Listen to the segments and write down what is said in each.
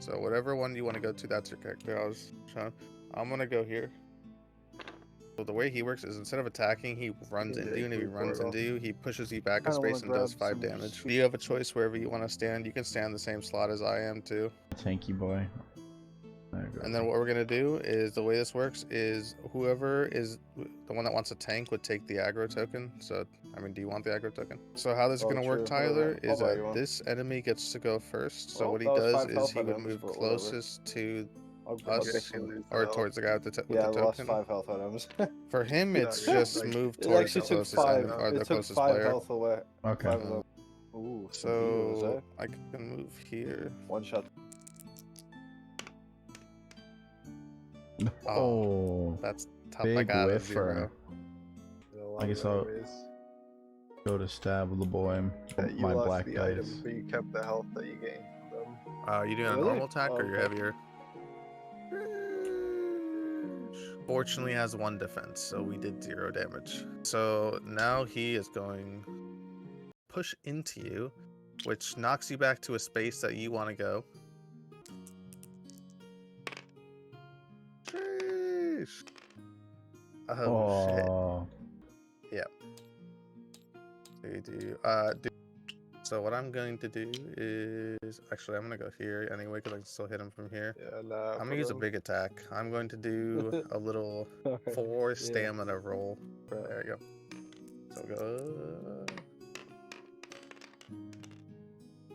So whatever one you want to go to, that's your character. I was showing. I'm gonna go here. So the way he works is instead of attacking, he runs into you, and if he runs into you, he pushes you back a space and does 5 damage. You have a choice wherever you want to stand. You can stand the same slot as I am too. Tanky boy. And then what we're gonna do is, the way this works is, whoever is the one that wants a tank would take the aggro token. So, I mean, do you want the aggro token? So how this is gonna work, Tyler, is that this enemy gets to go first. So what he does is he would move closest to us or towards the guy with the token. I lost 5 health items. For him, it's just move It towards the actually took closest enemy 5. or the It took closest 5 player. health away. Okay. 5 of them. Ooh, So I can move here. One shot. Oh, that's tough. big I got whiffer. I guess I'll go to stab the boy. My black dice. Item, but you kept the health that you gained from them. You doing a normal attack or you're heavier? Fortunately has 1 defense, so we did 0 damage. So now he is going push into you, which knocks you back to a space that you want to go. Oh shit. Yeah. So you do so what I'm going to do is, actually I'm gonna go here anyway because I can still hit him from here. Yeah, nah, I'm gonna use a big attack. I'm going to do a little 4 stamina roll. There you go. So go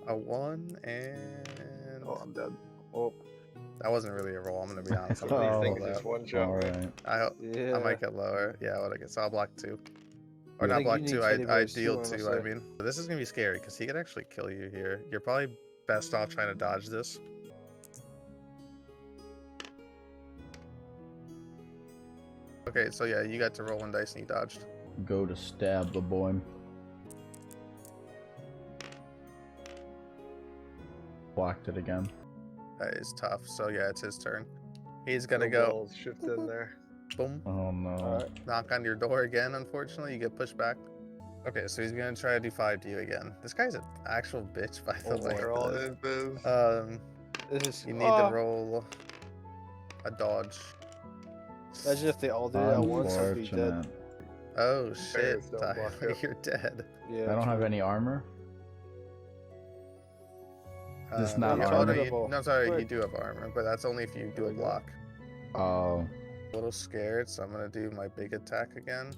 a 1 and oh, I'm dead. Oh, that wasn't really a roll. I'm gonna be honest. Some of these things just one shot. Alright. I might get lower. Yeah, what I guess. So I'll block 2. Or not block 2, I deal 2, I mean. But this is gonna be scary because he could actually kill you here. You're probably best off trying to dodge this. Okay, so yeah, you got to roll 1 dice and you dodged. Go to stab the boy. Blocked it again. That is tough. So yeah, it's his turn. He's gonna go shift in there. Boom. Oh no. Knock on your door again, unfortunately. You get pushed back. Okay, so he's gonna try to do 5 to you again. This guy's an actual bitch, by the way. All it is. You need to roll a dodge. Imagine if they all did it at once, I'd be dead. Oh shit, Tyler, you're dead. Yeah. I don't have any armor. Just not armor. No, sorry, you do have armor, but that's only if you do a block. Oh. A little scared, so I'm gonna do my big attack again.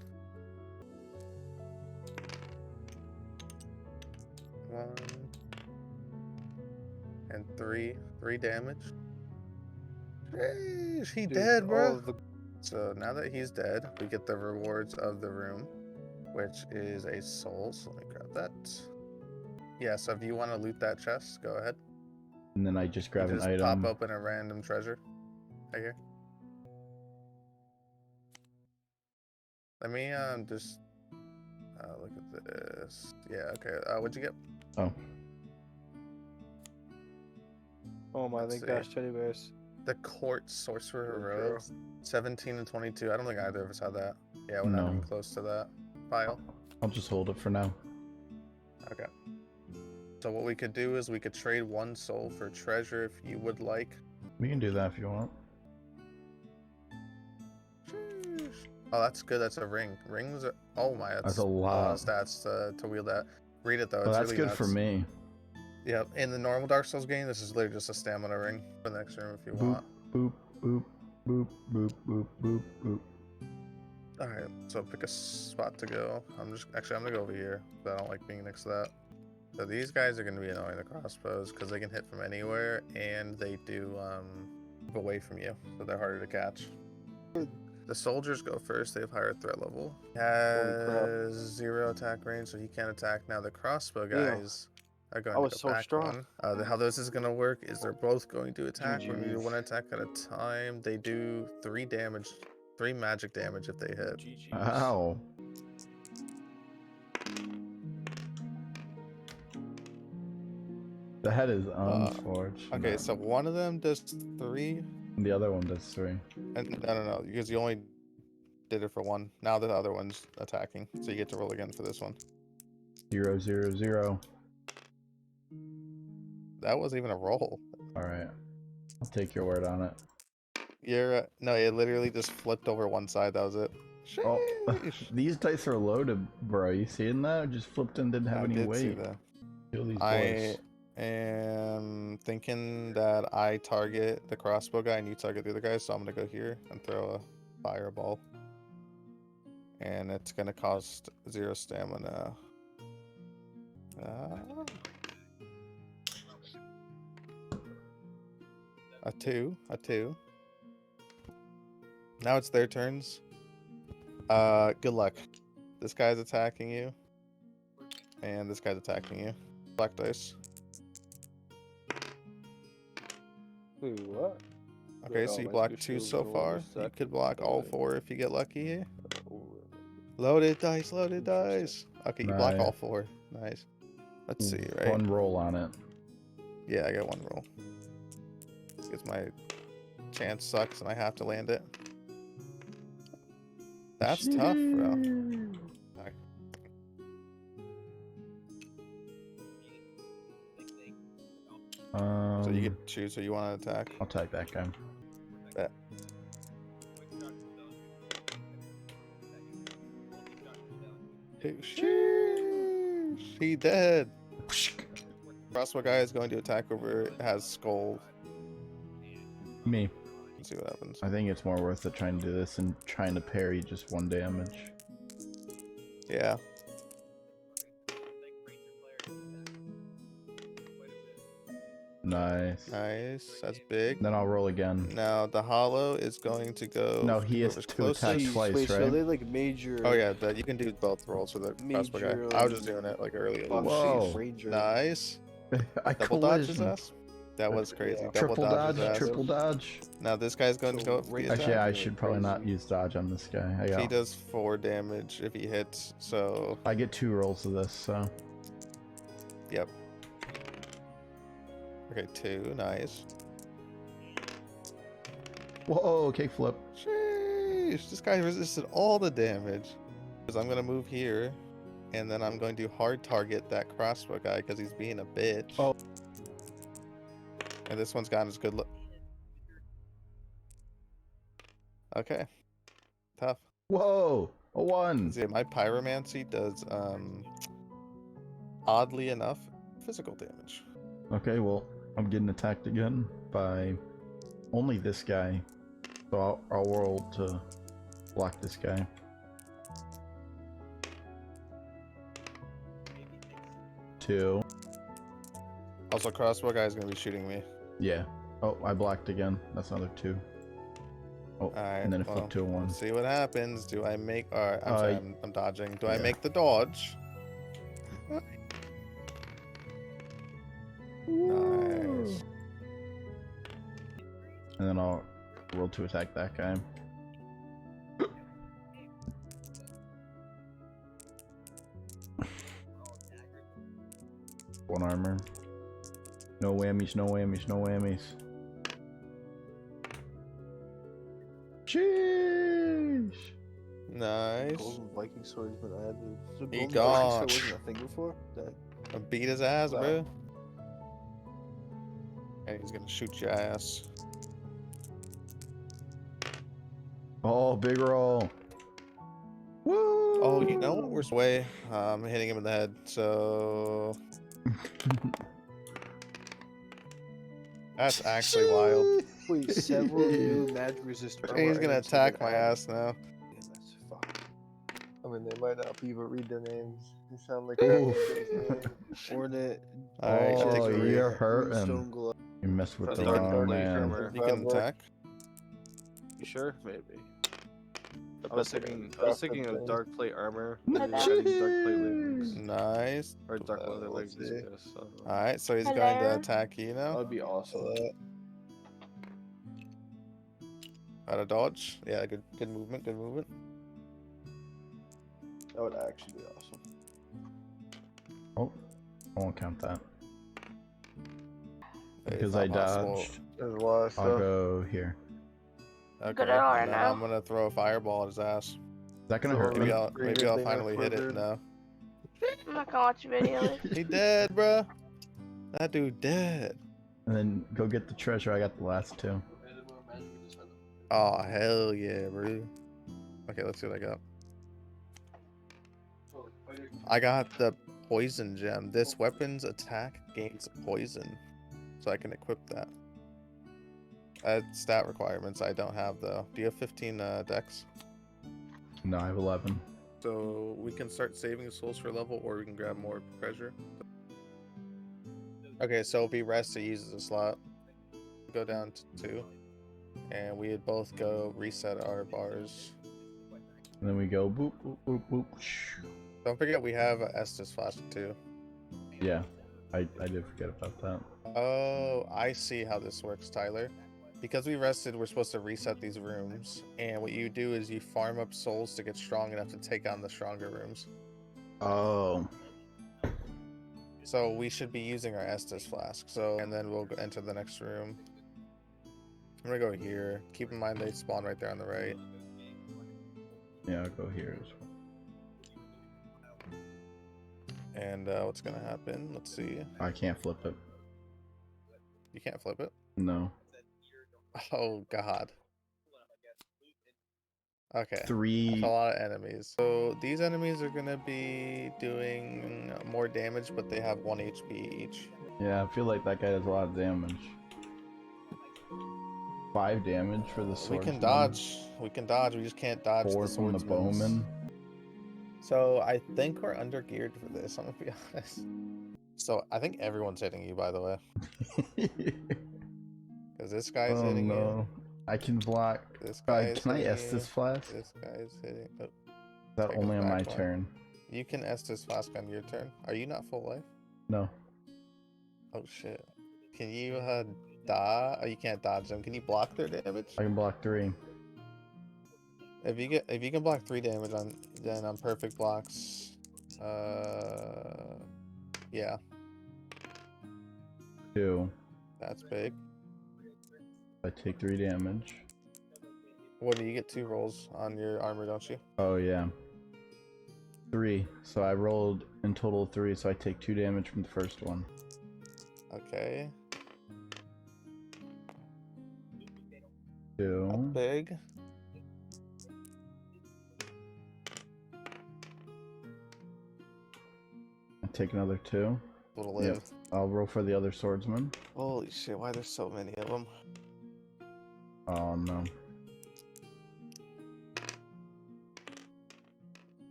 1 and 3 damage. Jeez, he dead, bro. So now that he's dead, we get the rewards of the room, which is a soul. So let me grab that. Yeah, so if you want to loot that chest, go ahead. And then I just grab an item. Pop open a random treasure. Right here. Let me just look at this. Yeah, okay. What'd you get? Oh my gosh, teddy bears. The Court Sorcerer Robe. 17 and 22. I don't think either of us had that. Yeah, we're not even close to that file. I'll just hold it for now. Okay. So what we could do is we could trade 1 soul for treasure if you would like. We can do that if you want. Oh, that's good. That's a ring. Rings are... Oh my, that's a lot. Stats to wield that. Read it though. Oh, it's that's really good for me. Yeah, in the normal Dark Souls game, this is literally just a stamina ring for the next room if you want. Boop, boop, boop, boop, boop, boop, boop. Alright, so pick a spot to go. I'm gonna go over here, but I don't like being next to that. So these guys are gonna be annoying, the crossbows, because they can hit from anywhere, and they do move away from you, so they're harder to catch. The soldiers go first, they have higher threat level. He has 0 attack range, so he can't attack. Now the crossbow guys are going to go back one. How this is going to work is they're both going to attack. When you do 1 attack at a time, they do 3 damage, 3 magic damage if they hit. Ow. The head is unfortunate. Okay, so one of them does 3. And the other one does 3. And no, because you only did it for 1. Now the other one's attacking, so you get to roll again for this one. 0, 0, 0. That wasn't even a roll. All right. I'll take your word on it. You're no, it literally just flipped over one side. That was it. Oh, Sheesh. these dice are loaded, bro. You seeing that? Just flipped and didn't have I any did weight. see that. Kill these I boys. am thinking that I target the crossbow guy and you target the other guy, so I'm gonna go here and throw a fireball. And it's gonna cost 0 stamina. A two. Now it's their turns. Good luck. This guy's attacking you. And this guy's attacking you. Black dice. Wait, what? Okay, so you blocked 2 so far. You could block all 4 if you get lucky here. Loaded dice, loaded dice. Okay, you block all 4. Nice. Let's see, right? One roll on it. Yeah, I got 1 roll. Because my chance sucks and I have to land it. That's tough, bro. Right. So you get to choose who you want to attack. I'll attack that guy. Bet. He dead. Crossbow guy is going to attack over. Has skull. Me. Let's see what happens. I think it's more worth it trying to do this and trying to parry just 1 damage. Yeah. Nice. Nice. That's big. Then I'll roll again. Now the hollow is going to go. No, he has to attack twice, Wait, right? so they like major. Oh yeah, but you can do both rolls for the crossbow guy. I was just doing it like earlier. Whoa. Ranger. Nice. I Double dodge his ass. That was crazy. Triple Double dodge, his ass. triple dodge. Now this guy's going to go. Actually, I should probably not use dodge on this guy. He does 4 damage if he hits, so. I get 2 rolls of this, so. Yep. Okay, 2. Nice. Whoa, kickflip. Sheesh. This guy resisted all the damage. Because I'm going to move here, and then I'm going to hard target that crossbow guy because he's being a bitch. Oh. And this one's got his good look. Okay. Tough. Whoa, a 1. See, my pyromancy does, oddly enough, physical damage. Okay, well, I'm getting attacked again by only this guy. So I'll roll to block this guy. Two. Also, crossbow guy is going to be shooting me. Yeah. Oh, I blocked again. That's another 2. Oh, Alright, and then it flipped to a 1. Let's see what happens. Do I make... Alright, I'm sorry, I'm dodging. Do I yeah. make the dodge? Nice. And then I'll roll to attack that guy. One armor. No whammies, no whammies, no whammies. Sheesh! Nice. Golden Viking swordsman. I had the He golden gone. Viking sword wasn't a thing before. That. I beat his ass, bro. And he's gonna shoot your ass. Oh, big roll. Woo! Oh, you know what? We're way. I'm hitting him in the head, so. That's actually wild. Wait, several new magic resistant. And he's gonna attack my ass now. Yeah, that's fuck. I mean, they might not be, but read their names. They sound like. Hornet. Alright, Oh, take a read. you're hurting. You messed with the wrong man. You can attack. You sure? Maybe. I was thinking of dark plate armor. Dark plate leggings. Nice. Or dark leather leggings, I guess. So. Alright, so he's going to attack you That now. would be awesome. Out of dodge. Yeah, good movement, good movement. That would actually be awesome. Oh, I won't count that. It's Because not I possible. dodged. There's a lot of I'll stuff. go here. Okay, Good at all right and then now. I'm gonna throw a fireball at his ass. Is that gonna hurt Maybe me? I'll finally hit it. quivered. No. I'm not gonna watch your video. He dead, bruh. That dude dead. And then go get the treasure. I got the last two. Oh, hell yeah, bro. Okay, let's see what I got. I got the poison gem. This weapon's attack gains poison. So I can equip that. Stat requirements I don't have though. Do you have 15 dex? No, I have 11. So we can start saving souls for level, or we can grab more treasure. Okay, so if we rest, it uses a slot. Go down to 2. And we would both go reset our bars. And then we go boop, boop, boop, boop. Shh. Don't forget we have a Estus flask too. Yeah, I did forget about that. Oh, I see how this works, Tyler. Because we rested, we're supposed to reset these rooms. And what you do is you farm up souls to get strong enough to take on the stronger rooms. Oh. So we should be using our Estus flask. So, and then we'll enter the next room. I'm gonna go here. Keep in mind they spawn right there on the right. Yeah, I'll go here as well. And what's gonna happen? Let's see. I can't flip it. You can't flip it? No. Oh god. Okay. 3. That's a lot of enemies. So these enemies are gonna be doing more damage, but they have 1 HP each. Yeah, I feel like that guy does a lot of damage. 5 damage for the swordsman. We can dodge. We can dodge. We just can't dodge 4 the from the swordsmans. bowman. So I think we're under geared for this. I'm gonna be honest. So I think everyone's hitting you, by the way, because this guy's Oh hitting you. no. I can block. This guy Can I Estus flask? This guy's hitting. Oh, Is that take only us on my back one. turn? you can Estus flask on your turn. Are you not full life? No. Oh shit. Can you dodge? Oh, you can't dodge them. Can you block their damage? I can block 3. If you can block 3 damage on perfect blocks, yeah, 2. that's big. I take 3 damage. What do you get 2 rolls on your armor, don't you? Oh yeah. 3. So I rolled in total 3, so I take 2 damage from the first one. Okay. 2. Big. I take another 2. Little live. Yep. I'll roll for the other swordsman. Holy shit! Why there's so many of them? Oh no.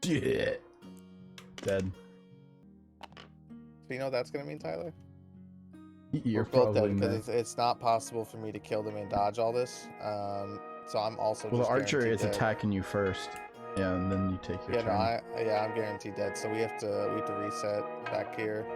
Shit. Dead. So you know what that's gonna mean, Tyler? You're We're both dead probably because next. it's not possible for me to kill them and dodge all this. So I'm also Well, the just archer guaranteed is dead. attacking you first. Yeah, and then you take your Yeah, turn. no, I'm guaranteed dead. So we have to reset back here.